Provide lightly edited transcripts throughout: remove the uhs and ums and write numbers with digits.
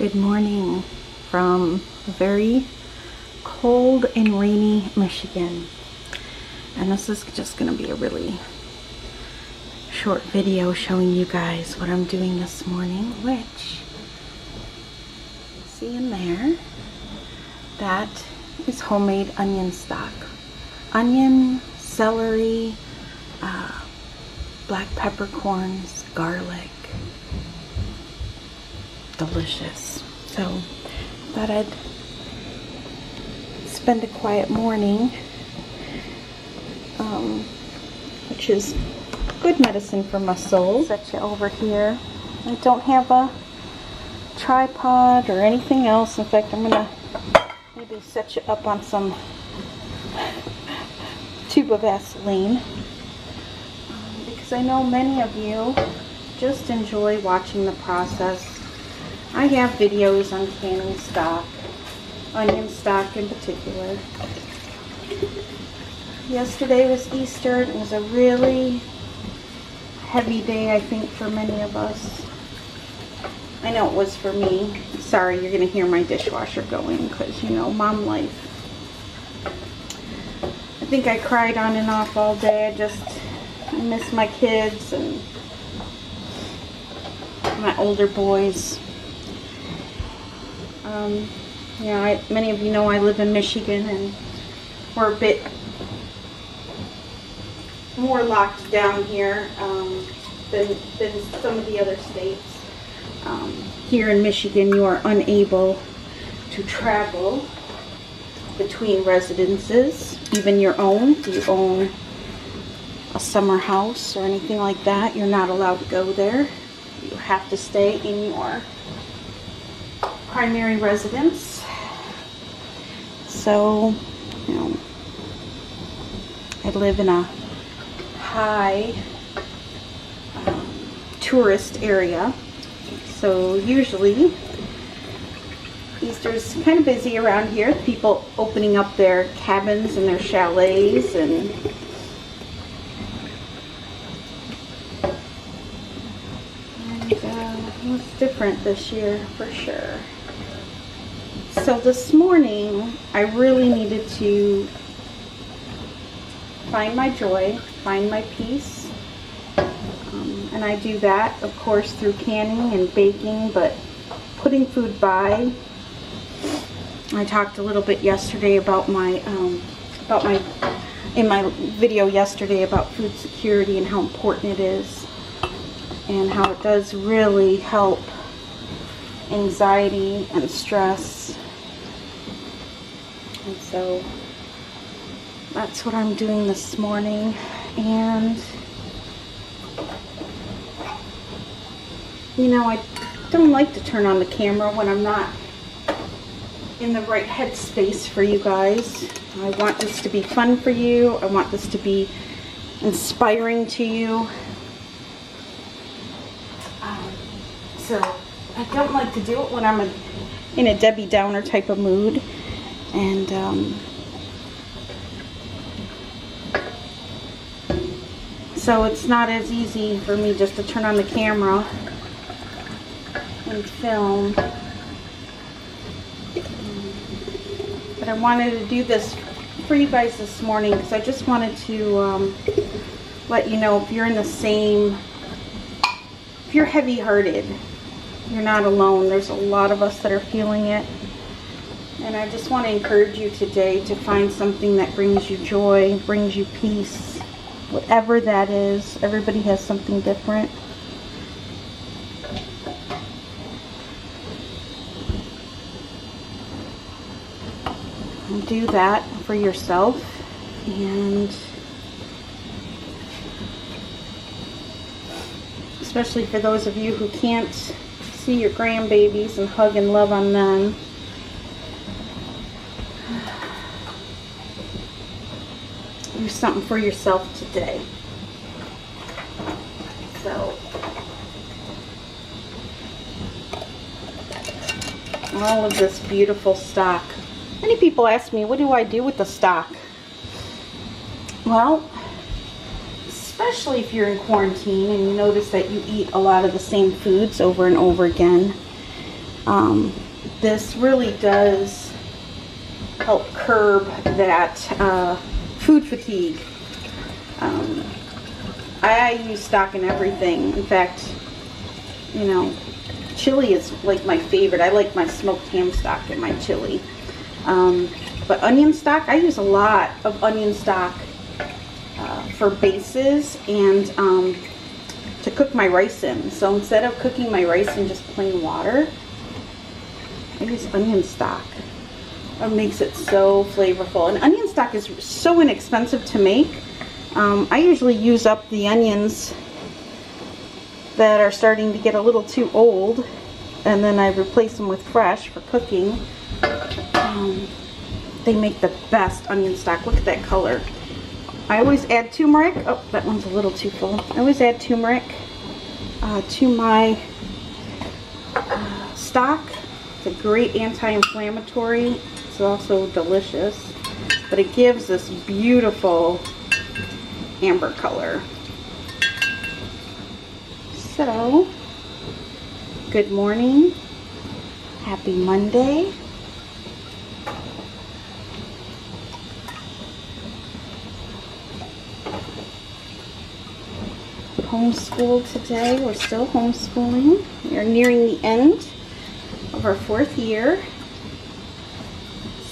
Good morning from very cold and rainy Michigan. And this is just going to be a really short video showing you guys what I'm doing this morning, which, see in there, that is homemade onion stock. Onion, celery, black peppercorns, garlic. Delicious. So thought I'd spend a quiet morning, which is good medicine for my soul. Set you over here. I don't have a tripod or anything else. In fact, I'm gonna maybe set you up on some tube of Vaseline, because I know many of you just enjoy watching the process. I have videos on canning stock, onion stock in particular. Yesterday was Easter. It was a really heavy day, I think, for many of us. I know it was for me. Sorry, you're going to hear my dishwasher going because, you know, mom life. I think I cried on and off all day. I miss my kids and my older boys. Many of you know I live in Michigan, and we're a bit more locked down here than some of the other states. Here in Michigan, you are unable to travel between residences, even your own. If you own a summer house or anything like that, you're not allowed to go there. You have to stay in your primary residence. So, you know, I live in a high tourist area. So usually Easter's kind of busy around here. People opening up their cabins and their chalets, and it was different this year for sure. So this morning I really needed to find my joy, find my peace. And I do that, of course, through canning and baking, but putting food by. I talked a little bit yesterday about in my video yesterday about food security and how important it is, and how it does really help anxiety and stress. And so that's what I'm doing this morning. And you know, I don't like to turn on the camera when I'm not in the right headspace for you guys. I want this to be fun for you. I want this to be inspiring to you. So I don't like to do it when I'm in a Debbie Downer type of mood. And so it's not as easy for me just to turn on the camera and film. But I wanted to do this for you guys this morning because I just wanted to let you know, if you're in the same, if you're heavy-hearted, you're not alone. There's a lot of us that are feeling it. And I just want to encourage you today to find something that brings you joy, brings you peace, whatever that is. Everybody has something different. And do that for yourself. And especially for those of you who can't see your grandbabies and hug and love on them. Do something for yourself today. So, all of this beautiful stock. Many people ask me, what do I do with the stock? Well, especially if you're in quarantine and you notice that you eat a lot of the same foods over and over again, This really does help curb that food fatigue. I use stock in everything. In fact, you know, chili is like my favorite. I like my smoked ham stock in my chili. But onion stock, I use a lot of onion stock for bases and to cook my rice in. So instead of cooking my rice in just plain water, I use onion stock. It makes it so flavorful. And onion stock is so inexpensive to make. I usually use up the onions that are starting to get a little too old, and then I replace them with fresh for cooking. They make the best onion stock. Look at that color. I always add turmeric. Oh, that one's a little too full. I always add turmeric to my stock. It's a great anti-inflammatory. It's also delicious, but it gives this beautiful amber color. So, good morning. Happy Monday. Homeschooled today. We're still homeschooling. We are nearing the end of our 4th year.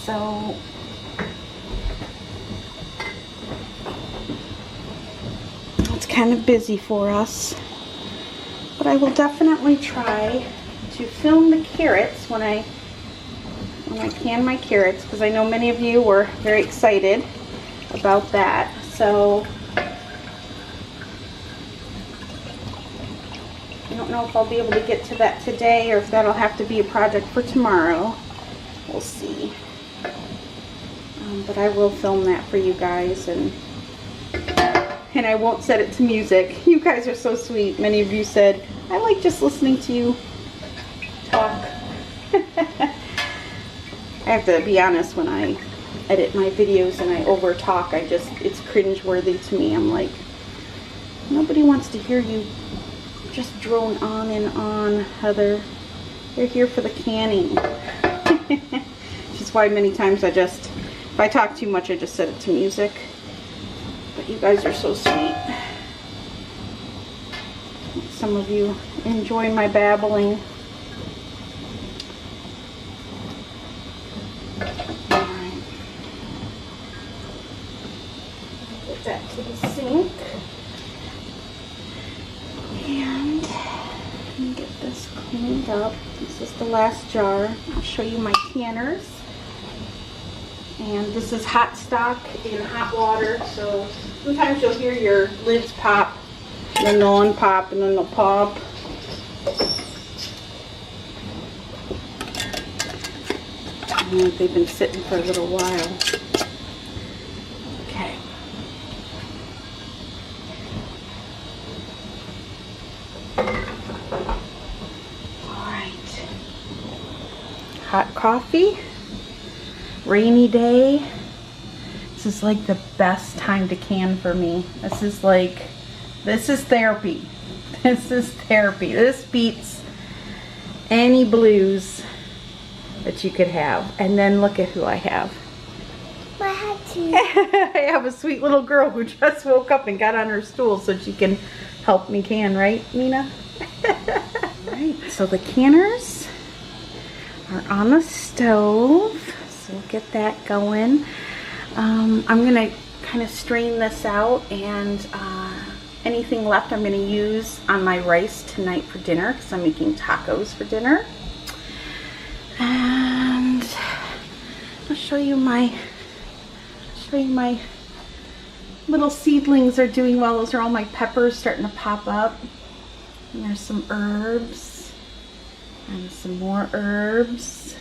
So it's kind of busy for us. But I will definitely try to film the carrots when I can my carrots, because I know many of you were very excited about that. So I don't know if I'll be able to get to that today or if that'll have to be a project for tomorrow. We'll see. But I will film that for you guys, and I won't set it to music. You guys are so sweet. Many of you said, I like just listening to you talk. I have to be honest, when I edit my videos and I over talk, it's cringe-worthy to me. I'm like, nobody wants to hear you just drone on and on, Heather. You're here for the canning. Which is why many times if I talk too much, I just set it to music. But you guys are so sweet. Some of you enjoy my babbling. Alright. Get that to the sink. And let me get this cleaned up. This is the last jar. I'll show you my canners. And this is hot stock in hot water, so sometimes you'll hear your lids pop, and then they'll unpop, and then they'll pop. And they've been sitting for a little while. Okay. Alright. Hot coffee. Rainy day. This is like the best time to can for me. This is therapy. This is therapy. This beats any blues that you could have. And then look at who I have. I have a sweet little girl who just woke up and got on her stool so she can help me can, right, Nina? Right, so the canners are on the stove. So we'll get that going. I'm going to kind of strain this out, and anything left I'm going to use on my rice tonight for dinner, because I'm making tacos for dinner. And I'll show you my little seedlings are doing well. Those are all my peppers starting to pop up. And there's some herbs and some more herbs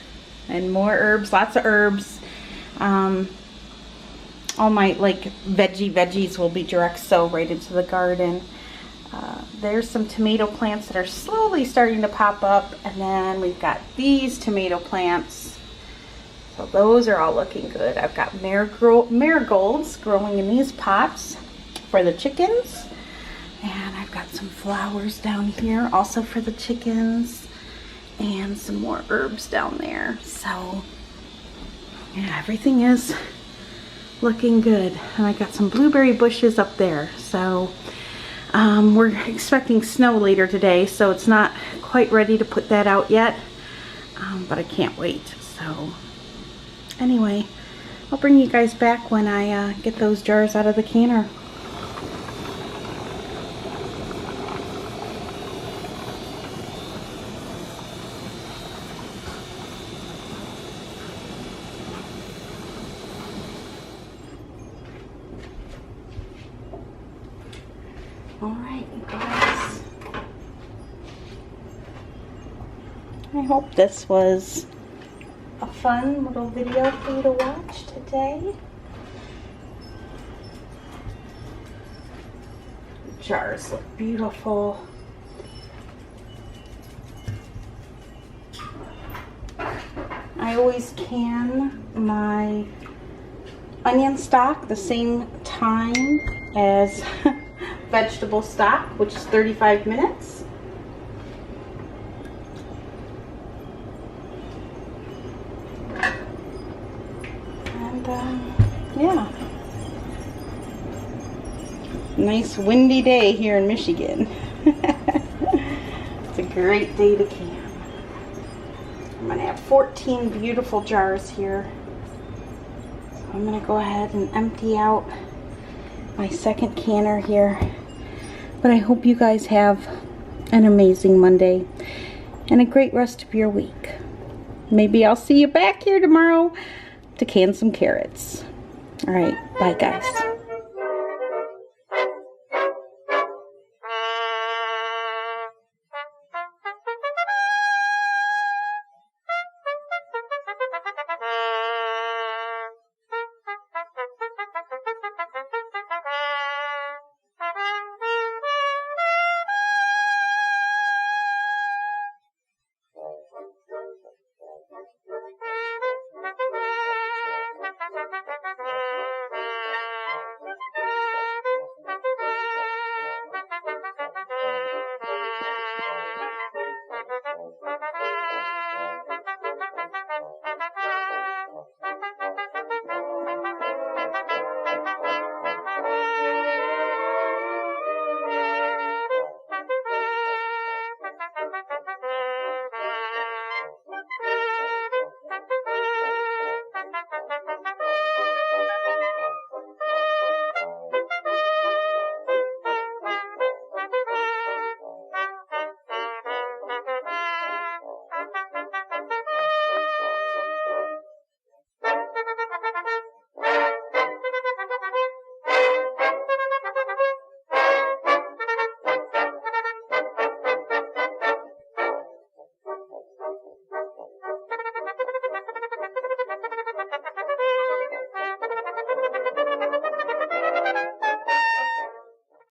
and more herbs, lots of herbs. All my veggies will be direct sow right into the garden. There's some tomato plants that are slowly starting to pop up, and then we've got these tomato plants. So those are all looking good. I've got marigolds growing in these pots for the chickens. And I've got some flowers down here also for the chickens. and some more herbs down there. So yeah, everything is looking good. And I got some blueberry bushes up there. So we're expecting snow later today, so it's not quite ready to put that out yet. But I can't wait. So anyway, I'll bring you guys back when I get those jars out of the canner. Alright, you guys. I hope this was a fun little video for you to watch today. The jars look beautiful. I always can my onion stock the same time as vegetable stock, which is 35 minutes. And yeah, nice windy day here in Michigan. It's a great day to camp. I'm gonna have 14 beautiful jars here. So I'm gonna go ahead and empty out my second canner here. But I hope you guys have an amazing Monday and a great rest of your week. Maybe I'll see you back here tomorrow to can some carrots. All right, bye guys.